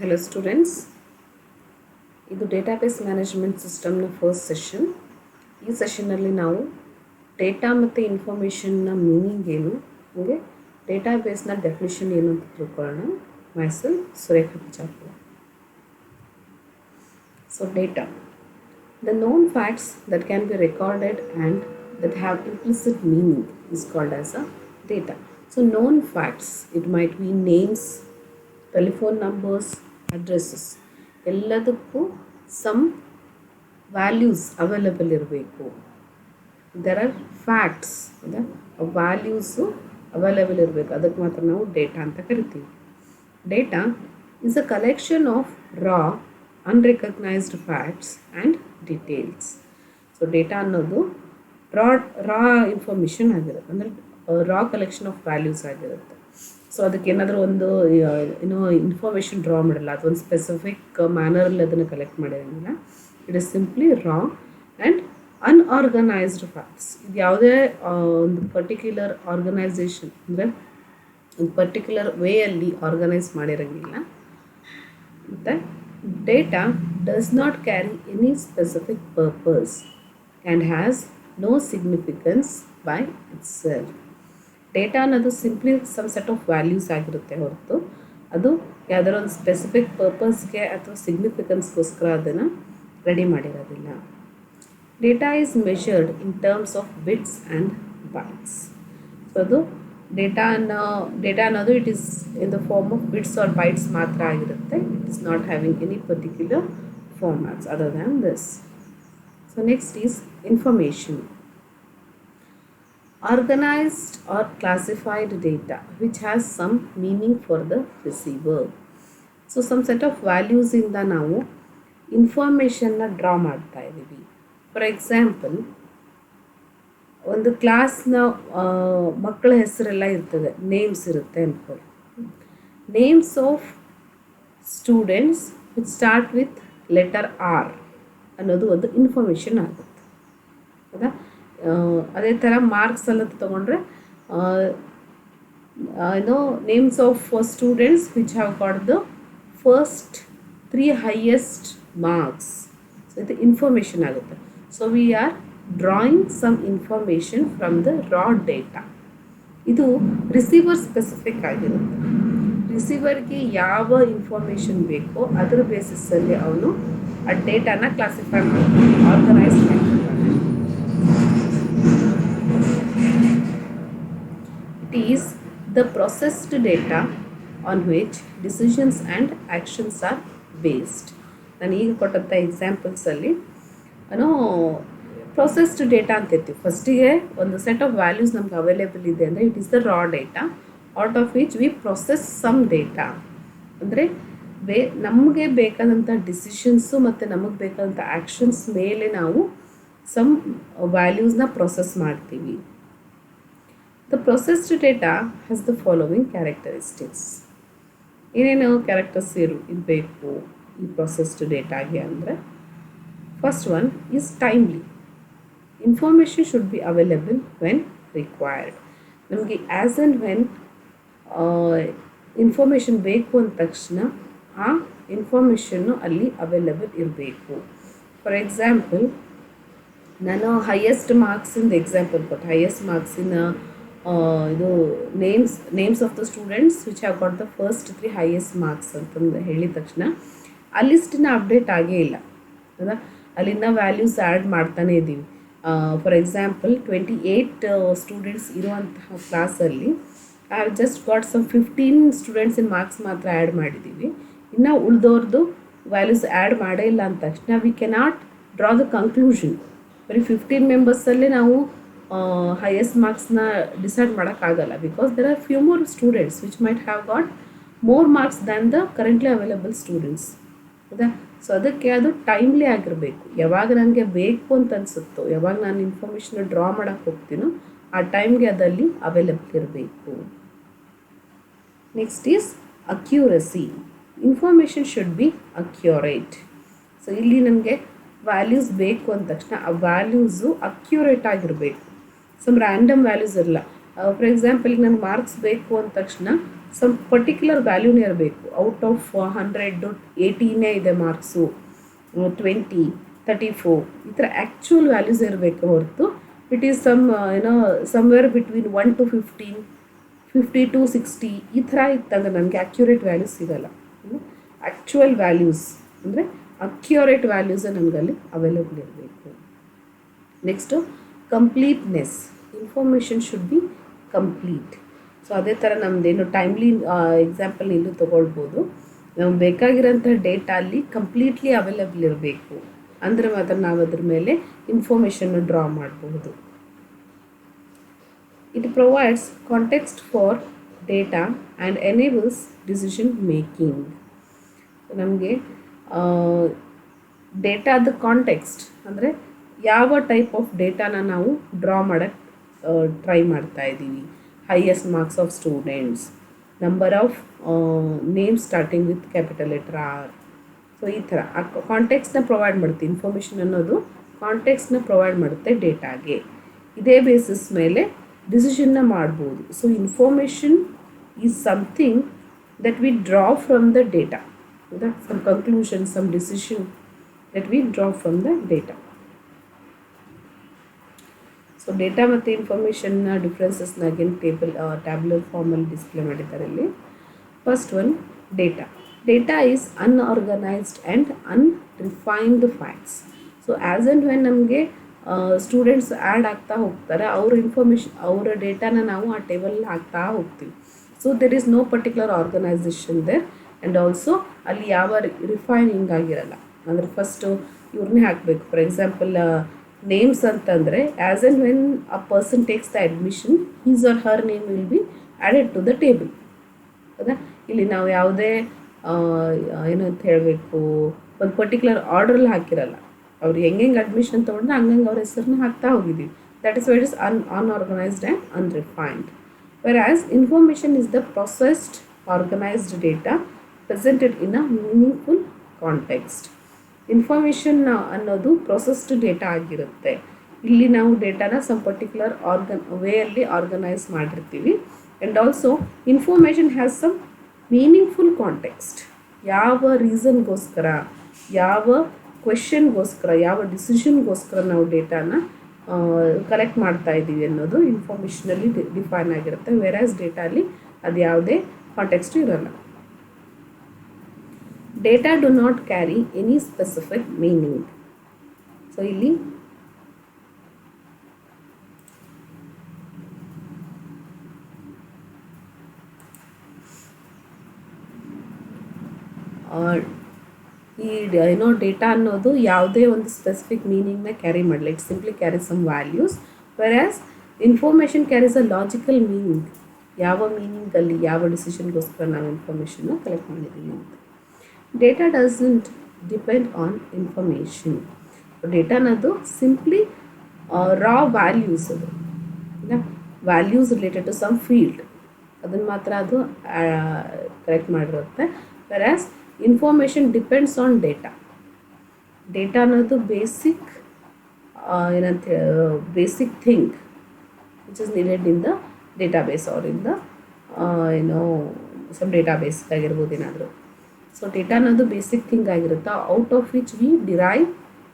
Hello students, ಇದು database management ಸಿಸ್ಟಮ್ನ first session. ಈ ಸೆಷನ್ನಲ್ಲಿ ನಾವು ಡೇಟಾ ಮತ್ತು ಇನ್ಫಾರ್ಮೇಷನ್ನ ಮೀನಿಂಗ್ ಏನು, ಹಾಗೆ ಡೇಟಾಬೇಸ್ನ ಡೆಫಿನಿಷನ್ ಏನು ಅಂತ ತಿಳ್ಕೊಳ್ಳೋಣ. Myself Surekha Pichapura. So data, the known facts that can be recorded and that have implicit meaning is called as a data. So known facts, it might be names, telephone numbers, addresses. ಎಲ್ಲದಕ್ಕೂ some values available ಇರಬೇಕು. There are facts, values available ಇರಬೇಕು. ಅದಕ್ಕೆ ಮಾತ್ರ ನಾವು data ಅಂತ ಕರಿತೀವಿ. Data is a collection of raw unrecognised facts and details. So data ಅನ್ನೋದು ರಾ information ಆಗಿರುತ್ತೆ, ಅಂದರೆ ರಾ ಕಲೆಕ್ಷನ್ ಆಫ್ ವ್ಯಾಲ್ಯೂಸ್ ಆಗಿರುತ್ತೆ. ಸೊ ಅದಕ್ಕೆ ಏನಾದರೂ ಒಂದು ಇನ್ಫಾರ್ಮೇಷನ್ ಡ್ರಾ ಮಾಡಲ್ಲ, ಅದೊಂದು ಸ್ಪೆಸಿಫಿಕ್ ಮ್ಯಾನರಲ್ಲಿ ಅದನ್ನು ಕಲೆಕ್ಟ್ ಮಾಡಿರೋಂಗಿಲ್ಲ. It is simply raw and unorganised facts. ಇದು ಯಾವುದೇ ಒಂದು ಪರ್ಟಿಕ್ಯುಲರ್ ಆರ್ಗನೈಸೇಷನ್, ಅಂದರೆ ಒಂದು ಪರ್ಟಿಕ್ಯುಲರ್ ವೇಯಲ್ಲಿ ಆರ್ಗನೈಸ್ ಮಾಡಿರೋಂಗಿಲ್ಲ. ಮತ್ತು data does not carry any specific purpose and has no significance by itself. Data ಅನ್ನೋದು simply some set of values ಆಗಿರುತ್ತೆ ಹೊರತು ಅದು ಯಾವುದಾದ್ರು ಒಂದು ಸ್ಪೆಸಿಫಿಕ್ ಪರ್ಪಸ್ಗೆ ಅಥವಾ ಸಿಗ್ನಿಫಿಕೆನ್ಸ್ಗೋಸ್ಕರ ಅದನ್ನು ರೆಡಿ ಮಾಡಿರೋದಿಲ್ಲ. Data is measured in terms of bits and bytes. So ಅದು ಡೇಟಾ ಅನ್ನೋದು it is in the form of bits or bytes ಮಾತ್ರ ಆಗಿರುತ್ತೆ. It is not having any particular formats other than this. So next is information. Organized or classified data which has some meaning for the receiver. So some set of values ಇಂದ ನಾವು ಇನ್ಫಾರ್ಮೇಷನ್ನ draw ಮಾಡ್ತಾ ಇದ್ದೀವಿ. For example, ಒಂದು ಕ್ಲಾಸ್ನ ಮಕ್ಕಳ ಹೆಸರೆಲ್ಲ ಇರ್ತದೆ, names ಇರುತ್ತೆ ಅಂದ್ಕೊಳ್ಳಿ. Names of students which start with letter R ಅನ್ನೋದು ಒಂದು ಇನ್ಫಾರ್ಮೇಷನ್ ಆಗುತ್ತೆ, ಹೌದಾ? ಅದೇ ಥರ ಮಾರ್ಕ್ಸ್ ಎಲ್ಲ ತೊಗೊಂಡ್ರೆ names of students which have got the first 3 highest marks. So ಇದು ಇನ್ಫಾರ್ಮೇಷನ್ ಆಗುತ್ತೆ. So we are drawing some information from the raw data. ಇದು ರಿಸೀವರ್ ಸ್ಪೆಸಿಫಿಕ್ ಆಗಿರುತ್ತೆ. ರಿಸೀವರ್ಗೆ ಯಾವ ಇನ್ಫಾರ್ಮೇಷನ್ ಬೇಕೋ ಅದರ ಬೇಸಿಸಲ್ಲಿ ಅವನು ಆ ಡೇಟಾನ ಕ್ಲಾಸಿಫೈ ಮಾಡ್ತಾನೆ, ಆರ್ಗನೈಸ್ ಮಾಡ್ತಾನೆ. It is the processed data on which decisions and actions are based. ನಾನು ಈಗ ಕೊಟ್ಟಂಥ ಎಕ್ಸಾಂಪಲ್ಸಲ್ಲಿ ಪ್ರೊಸೆಸ್ಡ್ ಡೇಟಾ ಅಂತ ಇರ್ತೀವಿ. ಫಸ್ಟಿಗೆ ಒಂದು ಸೆಟ್ ಆಫ್ ವ್ಯಾಲ್ಯೂಸ್ ನಮ್ಗೆ ಅವೈಲೇಬಲ್ ಇದೆ ಅಂದರೆ it is the raw data out of which we process some data. ಅಂದರೆ ನಮಗೆ ಬೇಕಾದಂಥ ಡಿಸಿಷನ್ಸು ಮತ್ತು ನಮಗೆ ಬೇಕಾದಂಥ ಆ್ಯಕ್ಷನ್ಸ್ ಮೇಲೆ ನಾವು ಸಮ್ ವ್ಯಾಲ್ಯೂಸ್ನ ಪ್ರೊಸೆಸ್ ಮಾಡ್ತೀವಿ. The processed data has the following characteristics. ಏನೇನು ಕ್ಯಾರೆಕ್ಟರ್ಸ್ ಇರಬೇಕು ಈ ಪ್ರೊಸೆಸ್ಡ್ ಡೇಟಾಗೆ ಅಂದರೆ, first one is timely. Information should B available when required. ನಮಗೆ ಆ್ಯಸ್ ಆ್ಯಂಡ್ ವೆನ್ ಇನ್ಫಾರ್ಮೇಷನ್ ಬೇಕು ಅಂದ ತಕ್ಷಣ ಆ ಇನ್ಫಾರ್ಮೇಷನ್ನು ಅಲ್ಲಿ ಅವೈಲೇಬಲ್ ಇರಬೇಕು. ಫಾರ್ ಎಕ್ಸಾಂಪಲ್, ನಾನು ಹೈಯೆಸ್ಟ್ ಮಾರ್ಕ್ಸಿಂದ ಎಕ್ಸಾಂಪಲ್ ಕೊಟ್ಟು, ಹೈಯೆಸ್ಟ್ ಮಾರ್ಕ್ಸಿನ ಇದು names of the students which have got the first 3 highest marks ಅಂತಂದು ಹೇಳಿದ ತಕ್ಷಣ ಆ ಲಿಸ್ಟಿನ ಅಪ್ಡೇಟ್ ಆಗೇ ಇಲ್ಲ, ಹೌದಾ? ಅಲ್ಲಿನ ವ್ಯಾಲ್ಯೂಸ್ ಆ್ಯಡ್ ಮಾಡ್ತಾನೇ ಇದ್ದೀವಿ. ಫಾರ್ ಎಕ್ಸಾಂಪಲ್ 28 ಸ್ಟೂಡೆಂಟ್ಸ್ ಇರುವಂತಹ ಕ್ಲಾಸಲ್ಲಿ I have just got some 15 students in marks ಮಾತ್ರ ಆ್ಯಡ್ ಮಾಡಿದ್ದೀವಿ. ಇನ್ನು ಉಳಿದವ್ರದ್ದು ವ್ಯಾಲ್ಯೂಸ್ ಆ್ಯಡ್ ಮಾಡೇ ಇಲ್ಲ ಅಂದ ತಕ್ಷಣ we cannot draw the conclusion. ಬರೀ 15 ಮೆಂಬರ್ಸಲ್ಲೇ ನಾವು ಹೈಯೆಸ್ಟ್ ಮಾರ್ಕ್ಸ್ನ ಡಿಸೈಡ್ ಮಾಡೋಕ್ಕಾಗಲ್ಲ, because there are few more students which might have got more marks than the currently available students, ಹೌದಾ? ಸೊ ಅದಕ್ಕೆ ಅದು ಟೈಮ್ಲಿ ಆಗಿರಬೇಕು. ಯಾವಾಗ ನನಗೆ ಬೇಕು ಅಂತ ಅನಿಸುತ್ತೋ, ಯಾವಾಗ ನಾನು ಇನ್ಫಾರ್ಮೇಷನ್ನ ಡ್ರಾ ಮಾಡೋಕ್ಕೆ ಹೋಗ್ತೀನೋ ಆ ಟೈಮ್ಗೆ ಅದಲ್ಲಿ ಅವೈಲೇಬಲ್ ಇರಬೇಕು. Next is accuracy. Information should be accurate. So ಇಲ್ಲಿ ನನಗೆ ವ್ಯಾಲ್ಯೂಸ್ ಬೇಕು ಅಂದ ತಕ್ಷಣ ಆ ವ್ಯಾಲ್ಯೂಸು ಅಕ್ಯೂರೇಟ್ ಆಗಿರಬೇಕು. ಸಮ್ ರ್ಯಾಂಡಮ್ ವ್ಯಾಲ್ಯೂಸ್ ಇರಲ್ಲ. ಫಾರ್ ಎಕ್ಸಾಂಪಲ್, ಈಗ ನನಗೆ ಮಾರ್ಕ್ಸ್ ಬೇಕು ಅಂದ ತಕ್ಷಣ ಸಮ್ ಪರ್ಟಿಕ್ಯುಲರ್ ವ್ಯಾಲ್ಯೂನೇ ಇರಬೇಕು. ಔಟ್ ಆಫ್ 100 80ನೇ ಇದೆ ಮಾರ್ಕ್ಸು, 20 34 ಈ ಥರ ಆ್ಯಕ್ಚುಯಲ್ ವ್ಯಾಲ್ಯೂಸ್ ಇರಬೇಕು ಹೊರತು it is somewhere between 1 to 15 50 to 60 ಈ ಥರ ಇತ್ತಂದ್ರೆ ನನಗೆ ಅಕ್ಯುರೇಟ್ ವ್ಯಾಲ್ಯೂಸ್ ಸಿಗೋಲ್ಲ. ಆ್ಯಕ್ಚುಯಲ್ ವ್ಯಾಲ್ಯೂಸ್ ಅಂದರೆ ಅಕ್ಯುರೇಟ್ ವ್ಯಾಲ್ಯೂಸೇ ನನಗಲ್ಲಿ ಅವೈಲೇಬಲ್ ಇರಬೇಕು. Next completeness, information should B complete. So ಅದೇ ಥರ ನಮ್ಮದೇನು ಟೈಮ್ಲಿ ಎಕ್ಸಾಂಪಲ್ ಇಲ್ಲೂ ತೊಗೊಳ್ಬೋದು. ನಾವು ಬೇಕಾಗಿರೋಂಥ ಡೇಟಾ ಅಲ್ಲಿ ಕಂಪ್ಲೀಟ್ಲಿ ಅವೈಲೇಬಲ್ ಇರಬೇಕು, ಅಂದರೆ ಮಾತ್ರ ನಾವು ಅದ್ರ ಮೇಲೆ ಇನ್ಫಾರ್ಮೇಷನ್ನ ಡ್ರಾ ಮಾಡಬಹುದು. It provides context for data and enables decision making. ನಮಗೆ ಡೇಟಾದ ಕಾಂಟೆಕ್ಸ್ಟ್ ಅಂದರೆ ಯಾವ ಟೈಪ್ ಆಫ್ ಡೇಟಾನ ನಾವು ಡ್ರಾ ಮಾಡೋಕ್ಕೆ ಟ್ರೈ ಮಾಡ್ತಾ ಇದ್ದೀವಿ. Highest marks of students, number of names starting with capital letter R. So ಈ ಥರ ಕಾಂಟೆಕ್ಸ್ನ ಪ್ರೊವೈಡ್ ಮಾಡುತ್ತೆ. ಇನ್ಫಾರ್ಮೇಷನ್ ಅನ್ನೋದು ಕಾಂಟೆಕ್ಸ್ನ ಪ್ರೊವೈಡ್ ಮಾಡುತ್ತೆ ಡೇಟಾಗೆ. ಇದೇ ಬೇಸಿಸ್ ಮೇಲೆ ಡಿಸಿಷನ್ನ ಮಾಡ್ಬೋದು. So information is something that we draw from the data. Some conclusion, some decision that we draw from the data. So data ಮತ್ತು ಇನ್ಫಾರ್ಮೇಷನ್ನ ಡಿಫ್ರೆನ್ಸಸ್ನ ಅಗೇನ್ ಟ್ಯಾಬ್ಲರ್ ಫಾರ್ಮಲ್ಲಿ ಡಿಸ್ಪ್ಲೇ ಮಾಡಿದ್ದಾರೆ ಇಲ್ಲಿ. First one, data. Data is unorganised and unrefined facts. So as and when ನಮಗೆ students add ಆಗ್ತಾ ಹೋಗ್ತಾರೆ, ಅವರ ಡೇಟಾನ ನಾವು ಆ ಟೇಬಲ್ ಹಾಕ್ತಾ ಹೋಗ್ತೀವಿ. So there is no particular organisation there. And also ಅಲ್ಲಿ ಯಾವ ರಿಫೈನಿಂಗ್ ಆಗಿರಲ್ಲ. ಅಂದರೆ ಫಸ್ಟು ಇವ್ರನ್ನೇ ಹಾಕಬೇಕು. ಫಾರ್ ಎಕ್ಸಾಂಪಲ್ ನೇಮ್ಸ್ ಅಂತಂದರೆ as and when a person takes the admission, his or her name will be added to the table. ಹೌದಾ? ಇಲ್ಲಿ ನಾವು ಯಾವುದೇ ಏನಂತ ಹೇಳಬೇಕು, ಒಂದು ಪರ್ಟಿಕ್ಯುಲರ್ ಆರ್ಡ್ರಲ್ಲಿ ಹಾಕಿರಲ್ಲ. ಅವ್ರು ಹೆಂಗೆ ಅಡ್ಮಿಷನ್ ತೊಗೊಂಡ್ರೆ ಹಂಗಂಗೆ ಅವ್ರ ಹೆಸರನ್ನ ಹಾಕ್ತಾ ಹೋಗಿದ್ದೀವಿ. That is why it is unorganised and unrefined. Whereas information is the processed organised data presented in a meaningful context. Information ಅನ್ನೋದು ಪ್ರೊಸೆಸ್ಡ್ ಡೇಟಾ ಆಗಿರುತ್ತೆ. ಇಲ್ಲಿ ನಾವು ಡೇಟಾನ ಸಮ್ ಪರ್ಟಿಕ್ಯುಲರ್ ವೇಯಲ್ಲಿ ಆರ್ಗನೈಸ್ ಮಾಡಿರ್ತೀವಿ. And also information has some meaningful context. ಯಾವ ರೀಸನ್ಗೋಸ್ಕರ, ಯಾವ ಕ್ವೆಶನ್ಗೋಸ್ಕರ, ಯಾವ ಡಿಸಿಷನ್ಗೋಸ್ಕರ ನಾವು ಡೇಟಾನ ಕಲೆಕ್ಟ್ ಮಾಡ್ತಾ ಇದ್ದೀವಿ ಅನ್ನೋದು ಇನ್ಫಾರ್ಮೇಷನಲ್ಲಿ ಡಿಫೈನ್ ಆಗಿರುತ್ತೆ. ವೆರಾಸ್ ಡೇಟಾಲಿ ಅದು ಯಾವುದೇ ಕಾಂಟೆಕ್ಸ್ಟು ಇರೋಲ್ಲ. Data do not carry any specific meaning. So ಇಲ್ಲಿ ಡೇಟಾ ಅನ್ನೋದು ಯಾವುದೇ ಒಂದು ಸ್ಪೆಸಿಫಿಕ್ ಮೀನಿಂಗ್ನ ಕ್ಯಾರಿ ಮಾಡಲ್ಲ. It simply carry some values. Whereas information carries a logical meaning. ಯಾವ ಮೀನಿಂಗಲ್ಲಿ, ಯಾವ ಡಿಸಿಷನ್ಗೋಸ್ಕರ ನಾವು ಇನ್ಫಾರ್ಮೇಷನ್ನ ಕಲೆಕ್ಟ್ ಮಾಡಿದ್ದೀವಿ ಅಂತ. Data doesn't depend on information. Data ಅನ್ನೋದು ಸಿಂಪ್ಲಿ ರಾ ವ್ಯಾಲ್ಯೂಸ್. ಅದು values related to some field, ಅದನ್ನು ಮಾತ್ರ ಅದು ಕಲೆಕ್ಟ್ ಮಾಡಿರುತ್ತೆ. Whereas information depends on data. Data ಅನ್ನೋದು basic basic thing which is needed in the database or in the some database ಆಗಿರ್ಬೋದು ಏನಾದರೂ. So data ಅನ್ನೋದು basic thing ಆಗಿರುತ್ತೆ, out of which we derive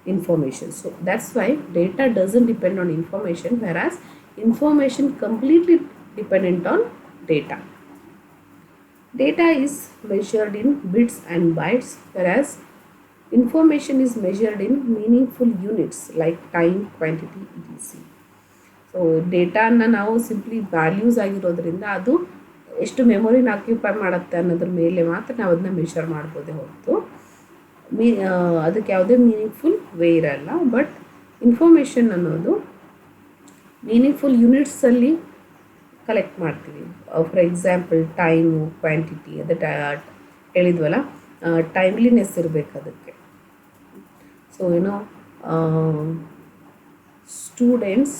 information. So that's why data doesn't depend on information, whereas information completely dependent on data. Data is measured in bits and bytes, whereas information is measured in meaningful units like time, quantity, etc. So ಡೇಟಾನ ನಾವು simply values ಆಗಿರೋದ್ರಿಂದ ಅದು ಎಷ್ಟು ಮೆಮೊರಿನ occupy ಮಾಡುತ್ತೆ ಅನ್ನೋದ್ರ ಮೇಲೆ ಮಾತ್ರ ನಾವು ಅದನ್ನ ಮೆಷರ್ ಮಾಡ್ಬೋದೇ ಹೊರತು ಅದಕ್ಕೆ ಯಾವುದೇ ಮೀನಿಂಗ್ಫುಲ್ ವೇ ಇರಲ್ಲ. ಬಟ್ ಇನ್ಫಾರ್ಮೇಷನ್ ಅನ್ನೋದು ಮೀನಿಂಗ್ಫುಲ್ ಯೂನಿಟ್ಸಲ್ಲಿ ಕಲೆಕ್ಟ್ ಮಾಡ್ತೀವಿ. ಫಾರ್ ಎಕ್ಸಾಂಪಲ್ ಟೈಮು, ಕ್ವಾಂಟಿಟಿ, ಅದು ಹೇಳಿದ್ವಲ್ಲ, ಟೈಮ್ಲಿನೆಸ್ ಇರಬೇಕು ಅದಕ್ಕೆ. So students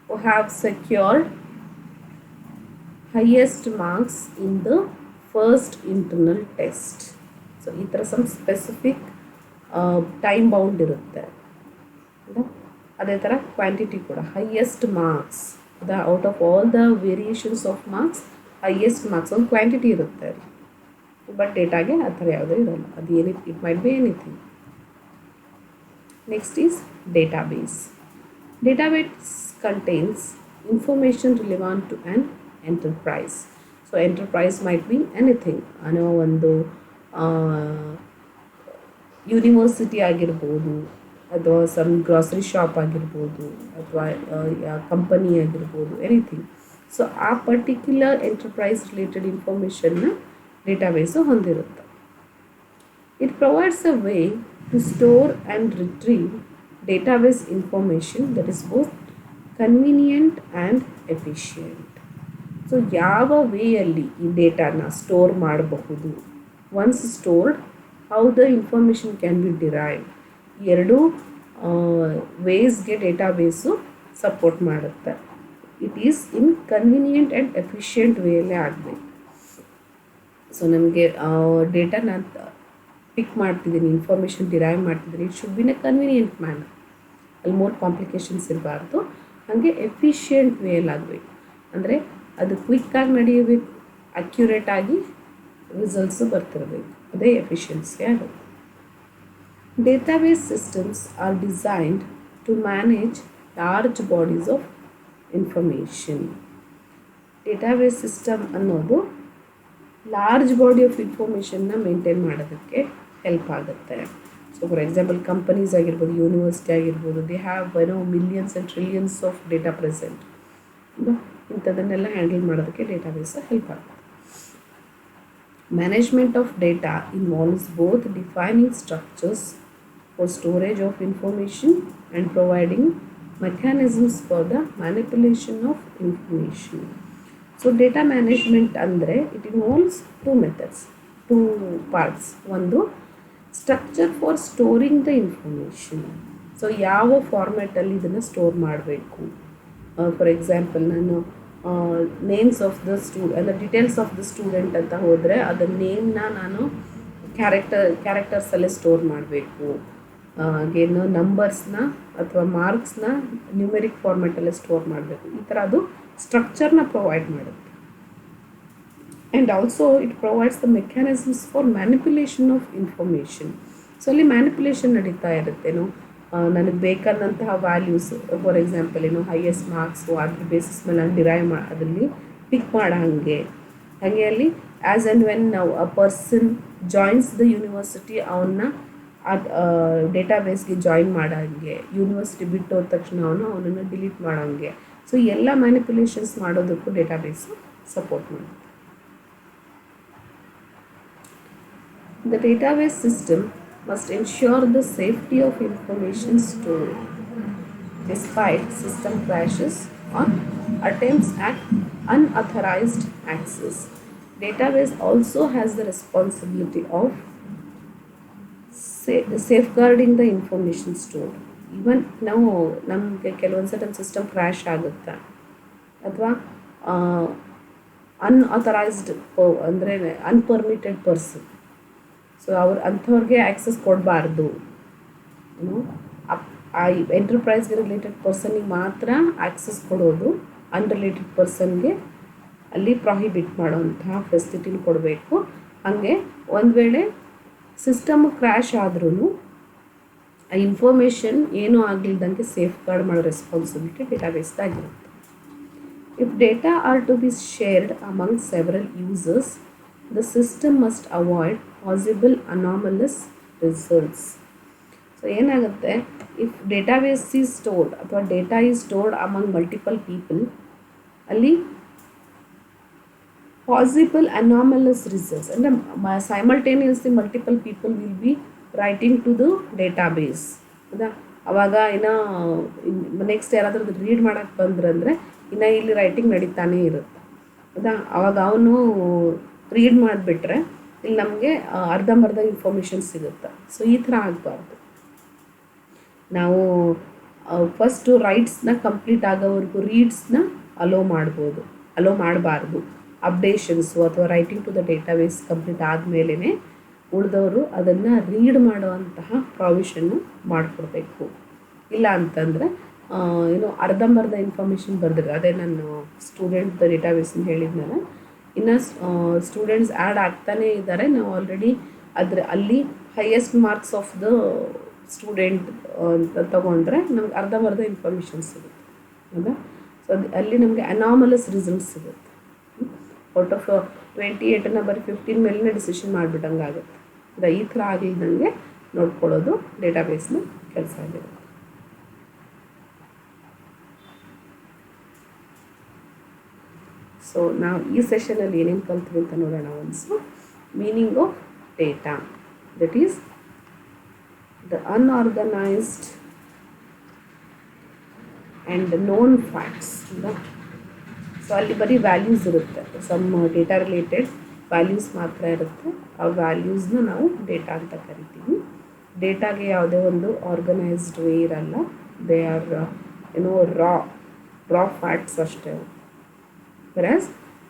who have secured highest marks in the first internal test. So ಈ ಥರ ಸಮ್ ಸ್ಪೆಸಿಫಿಕ್ ಟೈಮ್ ಬೌಂಡ್ ಇರುತ್ತೆ. ಅದೇ ಥರ ಕ್ವಾಂಟಿಟಿ ಕೂಡ highest marks, out of all the variations of marks highest marks ಒಂದು ಕ್ವಾಂಟಿಟಿ ಇರುತ್ತೆ ಅಲ್ಲಿ. ಬಟ್ ಡೇಟಾಗೆ ಆ ಥರ ಯಾವುದೂ ಇರೋಲ್ಲ. ಅದು it might be anything. Next is database. Database contains information relevant to an enterprise. So enterprise might be anything. ಒಂದು university ಆಗಿರ್ಬೋದು, ಅಥವಾ ಸಮ್ ಗ್ರಾಸರಿ ಶಾಪ್ ಆಗಿರ್ಬೋದು, ಅಥವಾ ಕಂಪನಿ ಆಗಿರ್ಬೋದು, ಎನಿಥಿಂಗ್. ಸೊ ಆ ಪರ್ಟಿಕ್ಯುಲರ್ ಎಂಟರ್ಪ್ರೈಸ್ ರಿಲೇಟೆಡ್ ಇನ್ಫಾರ್ಮೇಷನ್ನ ಡೇಟಾಬೇಸು ಹೊಂದಿರುತ್ತೆ. It provides a way to store and retrieve database information that is both convenient and efficient. So ಯಾವ ವೇಯಲ್ಲಿ ಈ ಡೇಟಾನ ಸ್ಟೋರ್ ಮಾಡಬಹುದು, once stored how the information can be derived, ಎರಡೂ ವೇಸ್ಗೆ ಡೇಟಾಬೇಸು ಸಪೋರ್ಟ್ ಮಾಡುತ್ತೆ. It is in convenient and efficient ವೇಯಲ್ಲೇ ಆಗಬೇಕು. ಸೊ ನಮಗೆ ಡೇಟಾನ ಪಿಕ್ ಮಾಡ್ತಿದ್ದೀನಿ, ಇನ್ಫಾರ್ಮೇಷನ್ ಡಿರೈವ್ ಮಾಡ್ತಿದ್ದೀನಿ, it should bin A convenient manner. ಅಲ್ಲಿ ಮೋರ್ ಕಾಂಪ್ಲಿಕೇಶನ್ಸ್ ಇರಬಾರ್ದು. ಹಾಗೆ ಎಫಿಷಿಯೆಂಟ್ ವೇಯಲ್ಲಿ ಆಗಬೇಕು, ಅಂದರೆ ಅದು ಕ್ವಿಕ್ಕಾಗಿ ನಡೆಯಬೇಕು, ಅಕ್ಯುರೇಟಾಗಿ ರಿಸಲ್ಟ್ಸು ಬರ್ತಿರಬೇಕು. ಅದೇ ಎಫಿಷಿಯನ್ಸಿ ಆಗುತ್ತೆ. Database systems are designed to manage large bodies of information. Database system ಅನ್ನೋದು ಲಾರ್ಜ್ ಬಾಡಿ ಆಫ್ ಇನ್ಫಾರ್ಮೇಷನ್ನ ಮೇಂಟೈನ್ ಮಾಡೋದಕ್ಕೆ ಹೆಲ್ಪ್ ಆಗುತ್ತೆ. ಸೊ ಫಾರ್ ಎಕ್ಸಾಂಪಲ್ ಕಂಪನೀಸ್ ಆಗಿರ್ಬೋದು, ಯೂನಿವರ್ಸಿಟಿ ಆಗಿರ್ಬೋದು, they have millions and trillions of data present. ಇಂಥದನ್ನೆಲ್ಲ handle ಮಾಡೋದಕ್ಕೆ database help ಆಗುತ್ತೆ. Management of data involves both defining structures for storage of information and providing mechanisms for the manipulation of information. So data management ಅಂದರೆ it involves two parts. ಒಂದು structure for storing the information. So ಯಾವ ಫಾರ್ಮ್ಯಾಟಲ್ಲಿ ಇದನ್ನು store ಮಾಡಬೇಕು. For example ನಾನು names of the ಅಂದರೆ details of the student ಅಂತ ಹೋದರೆ ಅದರ ನೇಮ್ನ ನಾನು ಕ್ಯಾರೆಕ್ಟರ್ಸಲ್ಲೇ ಸ್ಟೋರ್ ಮಾಡಬೇಕು. ಹಾಗೇನು ನಂಬರ್ಸ್ನ ಅಥವಾ ಮಾರ್ಕ್ಸ್ನ ನ್ಯೂಮೆರಿಕ್ ಫಾರ್ಮ್ಯಾಟಲ್ಲೇ ಸ್ಟೋರ್ ಮಾಡಬೇಕು. ಈ ಥರ ಅದು ಸ್ಟ್ರಕ್ಚರ್ನ ಪ್ರೊವೈಡ್ ಮಾಡುತ್ತೆ. And also it provides the mechanisms for manipulation of information. So ಅಲ್ಲಿ ಮ್ಯಾನಿಪುಲೇಷನ್ ನಡೀತಾ ಇರುತ್ತೇನೋ, ನನಗೆ ಬೇಕಾದಂತಹ values, for example highest marks ಅದ್ರ ಬೇಸಿಸ್ ಮೇಲೆ ನಾನು ಡಿರೈವ್ ಅದರಲ್ಲಿ ಪಿಕ್ ಮಾಡೋ ಹಾಗೆ ಅಲ್ಲಿ ಆ್ಯಸ್ ಆ್ಯಂಡ್ ವೆನ್ ನಾವು a person joins the university ಅವನ್ನ ಡೇಟಾಬೇಸ್ಗೆ ಜಾಯಿನ್ ಮಾಡೋಂಗೆ, ಯೂನಿವರ್ಸಿಟಿ ಬಿಟ್ಟು ಹೋದ ತಕ್ಷಣ ಅವನನ್ನು ಡಿಲೀಟ್ ಮಾಡೋಂಗೆ. ಸೊ ಎಲ್ಲ ಮ್ಯಾನಿಪುಲೇಷನ್ಸ್ ಮಾಡೋದಕ್ಕೂ ಡೇಟಾಬೇಸು ಸಪೋರ್ಟ್ ಮಾಡುತ್ತೆ. The database system must ensure the safety of information stored despite system crashes or attempts at unauthorized access. Database also has the responsibility of safeguarding the information stored. Even ನಾವು ನಮಗೆ ಕೆಲವೊಂದು ಸಲ system crash ಆಗುತ್ತೆ, ಅಥವಾ unauthorised ಅಂದರೆ ಅನ್ಪರ್ಮಿಟೆಡ್ person, so ಅಂಥವ್ರಿಗೆ access ಕೊಡಬಾರ್ದು. ಆ ಎಂಟರ್ಪ್ರೈಸ್ಗೆ ರಿಲೇಟೆಡ್ ಪರ್ಸನಿಗೆ ಮಾತ್ರ ಆ್ಯಕ್ಸಸ್ ಕೊಡೋದು, ಅನ್ರಿಲೇಟೆಡ್ ಪರ್ಸನ್ಗೆ ಅಲ್ಲಿ ಪ್ರಾಹಿಬಿಟ್ ಮಾಡೋವಂತಹ ಫೆಸಿಲಿಟಿನ ಕೊಡಬೇಕು. ಹಾಗೆ ಒಂದು ವೇಳೆ ಸಿಸ್ಟಮ್ ಕ್ರ್ಯಾಶ್ ಆದ್ರೂ ಆ ಇನ್ಫಾರ್ಮೇಷನ್ ಏನೂ ಆಗಲಿದ್ದಂಗೆ ಸೇಫ್ ಗಾರ್ಡ್ ಮಾಡೋ ರೆಸ್ಪಾನ್ಸಿಬಿಲಿಟಿ ಡೇಟಾಬೇಸ್ದಾಗಿರುತ್ತೆ. If data are to be shared among several users, the system must avoid possible anomalous results. So ಏನಾಗುತ್ತೆ, ಇಫ್ ಡೇಟಾಬೇಸ್ ಈಸ್ ಸ್ಟೋರ್ಡ್ ಅಥವಾ data is stored among multiple people, ಅಲ್ಲಿ possible anomalous results ಅಂದರೆ simultaneously multiple people will be writing to the database. ಹೌದಾ, ಅವಾಗ next ಯಾರಾದರೂ read ಮಾಡೋಕ್ಕೆ ಬಂದ್ರಂದರೆ ಇಲ್ಲಿ writing ನಡೀತಾನೇ ಇರುತ್ತೆ. ಹೌದಾ, ಅವಾಗ ಅವನು ರೀಡ್ ಮಾಡಿಬಿಟ್ರೆ ಇಲ್ಲಿ ನಮಗೆ ಅರ್ಧಂಬರ್ಧ ಇನ್ಫಾರ್ಮೇಷನ್ ಸಿಗುತ್ತೆ. ಸೊ ಈ ಥರ ಆಗಬಾರ್ದು. ನಾವು ಫಸ್ಟು ರೈಟ್ಸ್ನ ಕಂಪ್ಲೀಟ್ ಆಗೋವರೆಗೂ ರೀಡ್ಸ್ನ ಅಲೋ ಮಾಡಬಾರ್ದು. ಅಪ್ಡೇಷನ್ಸು ಅಥವಾ writing to the database complete ಆದಮೇಲೆ ಉಳಿದವರು ಅದನ್ನು ರೀಡ್ ಮಾಡುವಂತಹ ಪ್ರಾವಿಷನ್ನು ಮಾಡಿಕೊಡ್ಬೇಕು. ಇಲ್ಲ ಅಂತಂದರೆ ಅರ್ಧಂಬರ್ಧ ಇನ್ಫಾರ್ಮೇಷನ್ ಬಂದಿದೆ. ಅದೇ ನಾನು ಸ್ಟೂಡೆಂಟ್ ಡೇಟಾಬೇಸ್ನ ಹೇಳಿದ್ನಲ್ಲ, ಇನ್ನು ಸ್ಟೂಡೆಂಟ್ಸ್ ಆ್ಯಡ್ ಆಗ್ತಾನೇ ಇದ್ದಾರೆ. ನಾವು ಆಲ್ರೆಡಿ ಅಲ್ಲಿ highest marks of the student ಅಂತ ತಗೊಂಡ್ರೆ ನಮ್ಗೆ ಅರ್ಧಂಬರ್ಧ ಇನ್ಫಾರ್ಮೇಷನ್ ಸಿಗುತ್ತೆ. ಹೌದಾ? ಸೊ ಅಲ್ಲಿ ನಮಗೆ ಅನಾಮಲಸ್ ರಿಸಲ್ಟ್ಸ್ ಸಿಗುತ್ತೆ. ಔಟ್ ಆಫ್ 28 ಬರೀ 15 ಮೇಲೇ ಡಿಸಿಷನ್ ಮಾಡಿಬಿಟ್ಟಂಗೆ ಆಗುತ್ತೆ. ಈ ಥರ ಆಗಲಿದ್ದಂಗೆ ನೋಡ್ಕೊಳ್ಳೋದು ಡೇಟಾಬೇಸ್ನ ಕೆಲಸ ಆಗಿರುತ್ತೆ. ಸೊ ನಾವು ಈ ಸೆಷನಲ್ಲಿ ಏನೇನು ಕಲ್ತ್ವಿ ಅಂತ ನೋಡೋಣ. Once meaning of data, that is the unorganised and known facts. So ಅಲ್ಲಿ ಬರೀ ವ್ಯಾಲ್ಯೂಸ್ ಇರುತ್ತೆ, ಸಮ್ ಡೇಟಾ ರಿಲೇಟೆಡ್ ವ್ಯಾಲ್ಯೂಸ್ ಮಾತ್ರ ಇರುತ್ತೆ. ಆ ವ್ಯಾಲ್ಯೂಸ್ನ ನಾವು ಡೇಟಾ ಅಂತ ಕರಿತೀವಿ. ಡೇಟಾಗೆ ಯಾವುದೇ ಒಂದು ಆರ್ಗನೈಸ್ಡ್ ವೇ ಇರಲ್ಲ. ದೇ ಆರ್ ರಾ ಫ್ಯಾಕ್ಟ್ಸ್ ಅಷ್ಟೇ. Whereas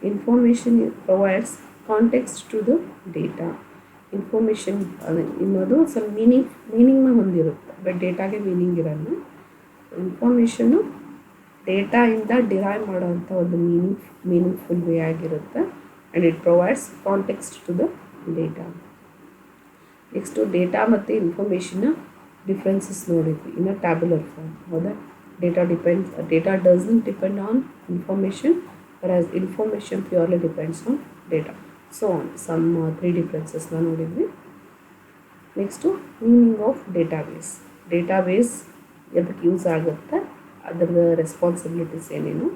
information provides context to the data. Information ಇನ್ನೋದು ಸ್ವಲ್ಪ ಮೀನಿಂಗ್ನ ಹೊಂದಿರುತ್ತೆ, ಬಟ್ ಡೇಟಾಗೆ ಮೀನಿಂಗ್ ಇರಲ್ಲ. ಇನ್ಫಾರ್ಮೇಷನ್ನು ಡೇಟಾಯಿಂದ ಡಿರೈವ್ ಮಾಡೋವಂಥ ಒಂದು ಮೀನಿಂಗ್ಫುಲ್ ವೇ ಆಗಿರುತ್ತೆ. And it provides context to the data. Next data ಮತ್ತು ಇನ್ಫಾರ್ಮೇಷನ್ನ ಡಿಫ್ರೆನ್ಸಸ್ ನೋಡಿದ್ವಿ ಇನ್ನು ಟ್ಯಾಬ್ಯುಲರ್ ಫಾರ್ಮ್. ಹೌದಾ? Data doesn't depend on information, whereas information purely depends on data. So on some 3 differences na nodidvi. Next meaning of database. Database ಎದಕ್ಕೆ use ಆಗುತ್ತೆ, ಅದರ responsibilities ಏನೇನು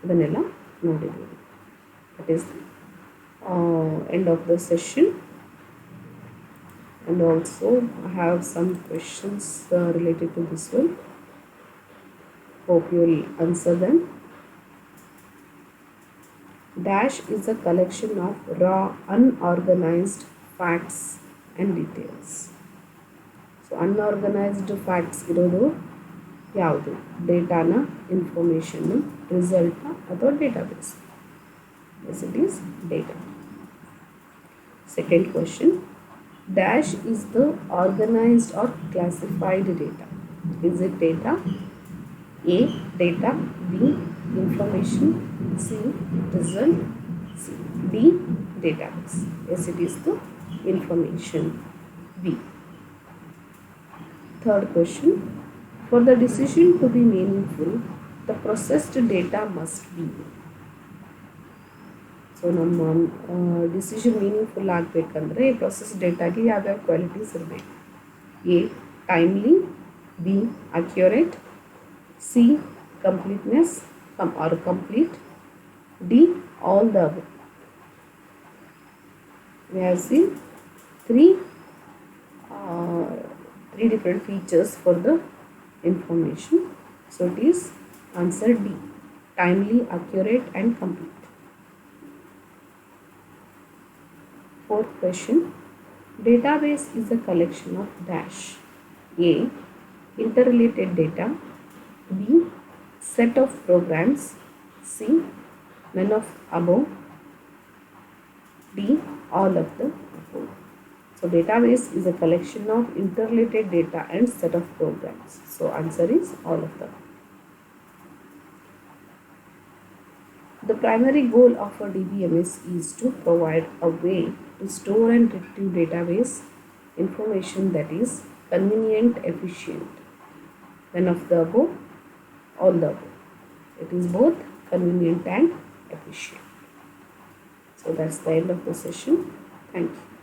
ಅದನ್ನೆಲ್ಲ ನೋಡಿದ್ವಿ. That is end of the session. And also I have some questions related to this one. Hope you will answer them. Dash is a collection of raw, unorganized facts and details. So unorganized facts ಇರೋದು ಯಾವುದು? ಡೇಟಾನ, information, ರಿಸಲ್ಟ್ನ ಅಥವಾ database? Yes, it is data. Second question. Dash is the organized or classified data. Is it data? A. Data. B. Information. C. Result. C. D. Database. Yes, it is the information. B. Third question. For the decision to be meaningful, the processed data must be. So ನಮ್ಮ decision meaningful ಆಗಬೇಕಂದ್ರೆ process ಡೇಟಾಗೆ ಯಾವ್ಯಾವ qualities ಇರಬೇಕು? A. Timely. B. Accurate. C. Completeness or complete. D. All the above. We have seen three different features for the information. So it is answer D. Timely, accurate and complete. Fourth question. Database is a collection of dash. A. Interrelated data. B. Set of programs. C. None of above. D. All of the above. So database is a collection of interrelated data and set of programs. So answer is all of them. The primary goal of a DBMS is to provide a way to store and retrieve database information that is convenient, efficient. None of the above, all the above. It is both convenient and efficient. So that's the end of the session. Thank you.